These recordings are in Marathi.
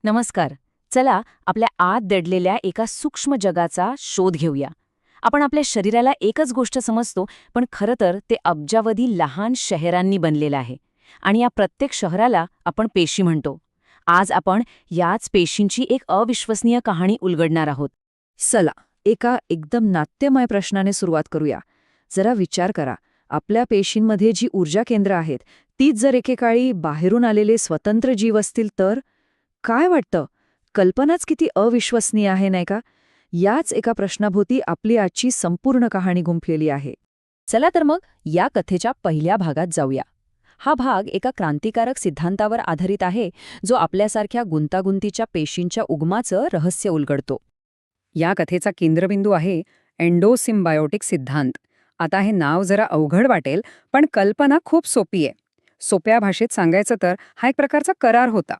नमस्कार. चला आपल्या आत दडलेल्या एका सूक्ष्म जगाचा शोध घेऊया. आपण आपल्या शरीराला एकच गोष्ट समजतो, पण खरं तर ते अब्जावधी लहान शहरांनी बनलेलं आहे. आणि या प्रत्येक शहराला आपण पेशी म्हणतो. आज आपण याच पेशींची एक अविश्वसनीय कहाणी उलगडणार आहोत. चला एका एकदम नाट्यमय प्रश्नाने सुरुवात करूया. जरा विचार करा, आपल्या पेशींमध्ये जी ऊर्जा केंद्र आहेत तीच जर एकेकाळी बाहेरून आलेले स्वतंत्र जीव असतील तर काय वाटतं? कल्पनाच किती अविश्वसनीय आहे नाही का? याच एका प्रश्नाभोवती आपली आजची संपूर्ण कहाणी गुंफलेली आहे. चला तर मग या कथेच्या पहिल्या भागात जाऊया. हा भाग एका क्रांतिकारक सिद्धांतावर आधारित आहे, जो आपल्यासारख्या गुंतागुंतीच्या पेशींच्या उगमाचं रहस्य उलगडतो. या कथेचा केंद्रबिंदू आहे एंडोसिम्बायोटिक सिद्धांत. आता हे नाव जरा अवघड वाटेल, पण कल्पना खूप सोपी आहे. सोप्या भाषेत सांगायचं तर हा एक प्रकारचा करार होता.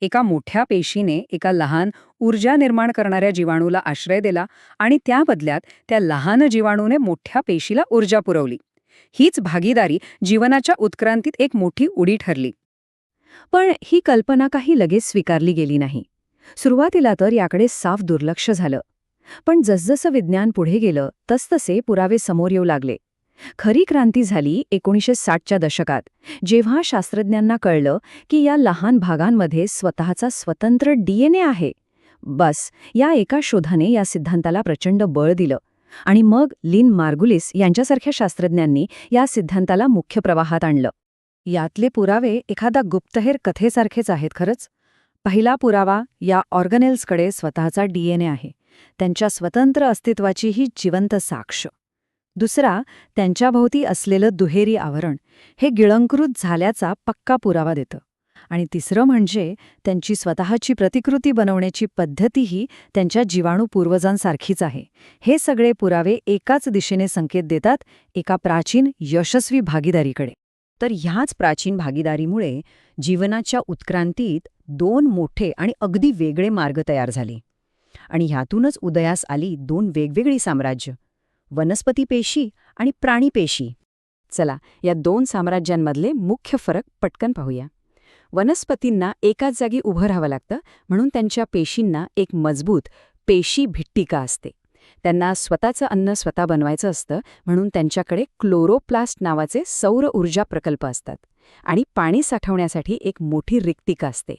एका मोठ्या पेशीने एका लहान ऊर्जा निर्माण करणाऱ्या जीवाणूला आश्रय दिला आणि त्या बदल्यात त्या लहान जीवाणूने मोठ्या पेशीला ऊर्जा पुरवली. हीच भागीदारी जीवनाच्या उत्क्रांतीत एक मोठी उडी ठरली. पण ही कल्पना काही लगेच स्वीकारली गेली नाही. सुरुवातीला तर याकडे साफ दुर्लक्ष झालं. पण जसजसं विज्ञान पुढे गेलं तसतसे पुरावे समोर येऊ लागले. खरी क्रांती झाली 1960च्या दशकात, जेव्हा शास्त्रज्ञांना कळलं की या लहान भागांमध्ये स्वतःचा स्वतंत्र डीएनए आहे. बस या एका शोधाने या सिद्धांताला प्रचंड बळ दिलं. आणि मग लिन मार्गुलिस यांच्यासारख्या शास्त्रज्ञांनी या सिद्धांताला मुख्य प्रवाहात आणलं. यातले पुरावे एखादा गुप्तहेर कथेसारखेच आहेत खरंच. पहिला पुरावा, या ऑर्गनेल्सकडे स्वतःचा डीएनए आहे. त्यांच्या स्वतंत्र अस्तित्वाची ही जिवंत साक्ष. दुसरा, त्यांच्याभोवती असलेलं दुहेरी आवरण हे गिळंकृत झाल्याचा पक्का पुरावा देतं. आणि तिसरं म्हणजे त्यांची स्वतःची प्रतिकृती बनवण्याची पद्धतीही त्यांच्या जीवाणू पूर्वजांसारखीच आहे. हे सगळे पुरावे एकाच दिशेने संकेत देतात, एका प्राचीन यशस्वी भागीदारीकडे. तर ह्याच प्राचीन भागीदारीमुळे जीवनाच्या उत्क्रांतीत दोन मोठे आणि अगदी वेगळे मार्ग तयार झाले. आणि ह्यातूनच उदयास आली दोन वेगवेगळी साम्राज्य, वनस्पती पेशी आणि प्राणी पेशी. चला या दोन साम्राज्यांमधले मुख्य फरक पटकन पाहूया. वनस्पतींना एकाच जागी उभं राहावं लागतं, म्हणून त्यांच्या पेशींना एक मजबूत पेशी भित्तिका असते. त्यांना स्वतःचं अन्न स्वतः बनवायचं असतं, म्हणून त्यांच्याकडे क्लोरोप्लास्ट नावाचे सौर ऊर्जा प्रकल्प असतात. आणि पाणी साठवण्यासाठी एक मोठी रिक्तिका असते.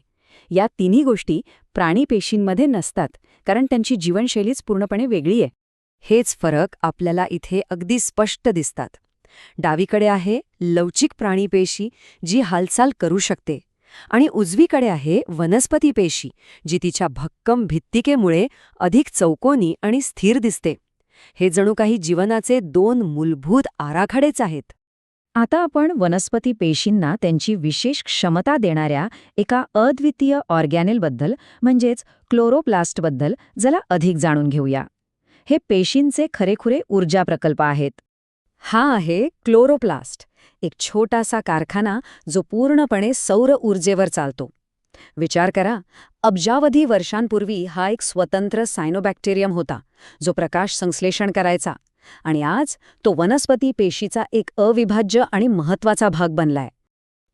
या तिन्ही गोष्टी प्राणी पेशींमध्ये नसतात, कारण त्यांची जीवनशैलीच पूर्णपणे वेगळी आहे. हेच फरक आपल्याला इथे अगदी स्पष्ट दिसतात. डावीकडे आहे लवचिक प्राणीपेशी, जी हालचाल करू शकते, आणि उजवीकडे आहे वनस्पती पेशी, जी तिच्या भक्कम भित्तिकेमुळे अधिक चौकोनी आणि स्थिर दिसते. हे जणू काही जीवनाचे दोन मूलभूत आराखडेच आहेत. आता आपण वनस्पती पेशींना त्यांची विशेष क्षमता देणाऱ्या एका अद्वितीय ऑर्गॅनेलबद्दल म्हणजेच क्लोरोप्लास्टबद्दल जरा अधिक जाणून घेऊया. हे पेशींचे खरेखुरे ऊर्जा प्रकल्प आहेत. हा आहे क्लोरोप्लास्ट, एक छोटासा कारखाना जो पूर्णपणे सौर ऊर्जेवर चालतो. विचार करा, अब्जावधी वर्षांपूर्वी हा एक स्वतंत्र सायनोबॅक्टेरियम होता, जो प्रकाश संश्लेषण करायचा. आणि आज तो वनस्पती पेशीचा एक अविभाज्य आणि महत्त्वाचा भाग बनलाय.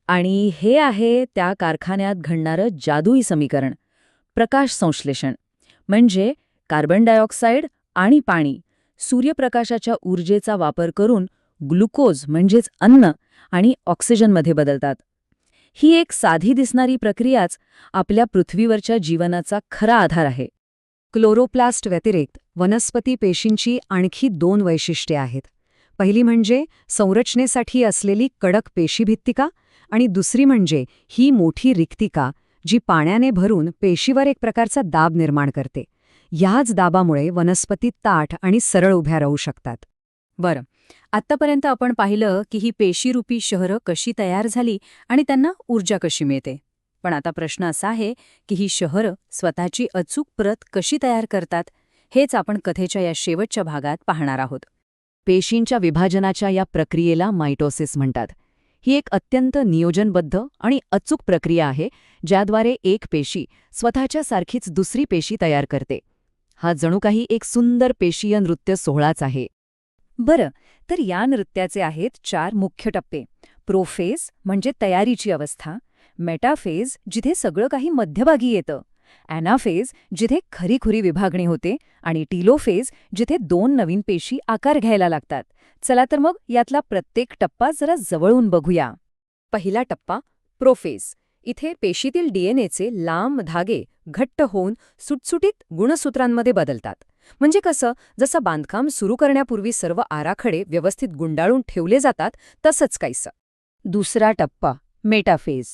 आणि हे आहे त्या कारखान्यात घडणारं जादुई समीकरण, प्रकाश संश्लेषण. म्हणजे कार्बन डायऑक्साईड आणि पाणी सूर्यप्रकाशाच्या ऊर्जेचा वापर करून ग्लुकोज म्हणजेच अन्न आणि ऑक्सिजनमध्ये बदलतात. ही एक साधी दिसणारी प्रक्रियाच आपल्या पृथ्वीवरच्या जीवनाचा खरा आधार आहे. क्लोरोप्लास्ट व्यतिरिक्त वनस्पती पेशींची आणखी दोन वैशिष्ट्ये आहेत. पहिली म्हणजे संरचनेसाठी असलेली कडक पेशीभित्तिका, आणि दुसरी म्हणजे ही मोठी रिक्तिका, जी पाण्याने भरून पेशीवर एक प्रकारचा दाब निर्माण करते. ह्याच दाबामुळे वनस्पती ताठ आणि सरळ उभ्या राहू शकतात. बरं, आत्तापर्यंत आपण पाहिलं की ही पेशीरूपी शहरं कशी तयार झाली आणि त्यांना ऊर्जा कशी मिळते. पण आता प्रश्न असा आहे की ही शहरं स्वतःची अचूक प्रत कशी तयार करतात, हेच आपण कथेच्या या शेवटच्या भागात पाहणार आहोत. पेशींच्या विभाजनाच्या या प्रक्रियेला मायटोसिस म्हणतात. ही एक अत्यंत नियोजनबद्ध आणि अचूक प्रक्रिया आहे, ज्याद्वारे एक पेशी स्वतःच्या सारखीच दुसरी पेशी तयार करते. हा जणू काही एक सुंदर पेशीय नृत्य सोहळाच आहे. बरं, तर या नृत्याचे आहेत 4 मुख्य टप्पे. प्रोफेज म्हणजे तयारीची अवस्था, मेटाफेज जिथे सगळं काही मध्यभागी येतं, ॲनाफेज जिथे खरीखुरी विभागणी होते आणि टीलोफेज जिथे 2 नवीन पेशी आकार घ्यायला लागतात. चला तर मग यातला प्रत्येक टप्पा जरा जवळून बघूया. पहिला टप्पा प्रोफेज. इथे पेशीतील डीएनएचे लांब धागे घट्ट होऊन सुटसुटीत गुणसूत्रांमध्ये बदलतात. म्हणजे कसं, जसं बांधकाम सुरू करण्यापूर्वी सर्व आराखडे व्यवस्थित गुंडाळून ठेवले जातात तसंच काहीसं. दुसरा टप्पा मेटाफेज.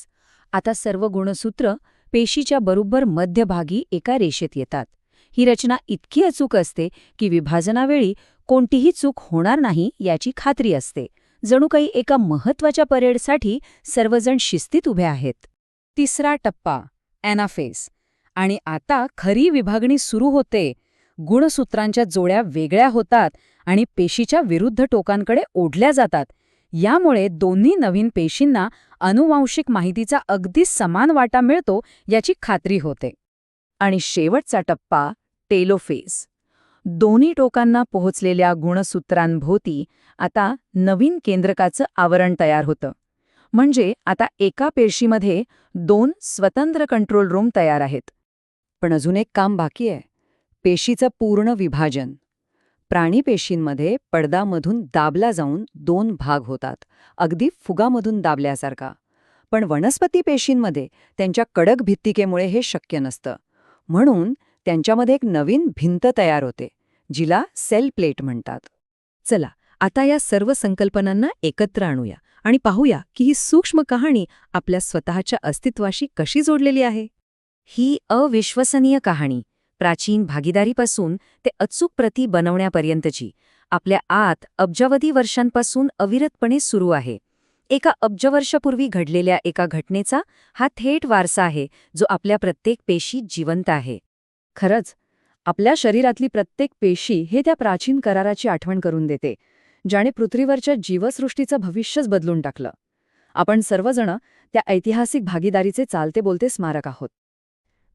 आता सर्व गुणसूत्र पेशीच्या बरोबर मध्यभागी एका रेषेत येतात. ही रचना इतकी अचूक असते की विभाजनावेळी कोणतीही चूक होणार नाही याची खात्री असते. जणू काही एका महत्त्वाच्या परेडसाठी सर्वजण शिस्तीत उभे आहेत. तिसरा टप्पा ॲनाफेज. आणि आता खरी विभागणी सुरू होते. गुणसूत्रांच्या जोड्या वेगळ्या होतात आणि पेशीच्या विरुद्ध टोकांकडे ओढल्या जातात. यामुळे दोन्ही नवीन पेशींना आनुवांशिक माहितीचा अगदी समान वाटा मिळतो याची खात्री होते. आणि शेवटचा टप्पा टेलोफेज. दोन्ही टोकांना पोहोचलेल्या गुणसूत्रांभोवती आता नवीन केंद्रकाचं आवरण तयार होतं. म्हणजे आता एका पेशीमध्ये 2 स्वतंत्र कंट्रोल रूम तयार आहेत. पण अजून एक काम बाकी आहे, पेशीचं पूर्ण विभाजन. प्राणी पेशींमध्ये पडदामधून दाबला जाऊन 2 भाग होतात, अगदी फुगामधून दाबल्यासारखा. पण वनस्पती पेशींमध्ये त्यांच्या कडक भित्तिकेमुळे हे शक्य नसतं. म्हणून त्यांच्यामध्ये एक नवीन भिंत तयार होते, जिला सेल प्लेट म्हणतात. चला, आता या सर्व संकल्पनांना एकत्र आणूया आणि पाहूया की ही सूक्ष्म कहाणी आपल्या स्वतःच्या अस्तित्वाशी कशी जोडलेली आहे. ही अविश्वसनीय कहाणी प्राचीन भागीदारीपासून ते अचूक प्रती बनवण्यापर्यंतची आपल्या आत अब्जावधी वर्षांपासून अविरतपणे सुरू आहे. एका अब्जवर्षापूर्वी घडलेल्या एका घटनेचा हा थेट वारसा आहे, जो आपल्या प्रत्येक पेशीत जिवंत आहे. खरंच, आपल्या शरीरातली प्रत्येक पेशी हे त्या प्राचीन कराराची आठवण करून देते, ज्याने पृथ्वीवरच्या जीवसृष्टीचं भविष्यच बदलून टाकलं. आपण सर्वजण त्या ऐतिहासिक भागीदारीचे चालते बोलते स्मारक आहोत.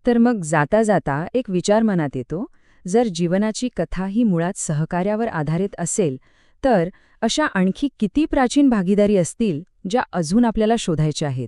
तर मग जाता जाता एक विचार मनात येतो, जर जीवनाची कथा ही मुळात सहकार्यावर आधारित असेल, तर अशा आणखी किती प्राचीन भागीदारी असतील ज्या अजून आपल्याला शोधायच्या आहेत.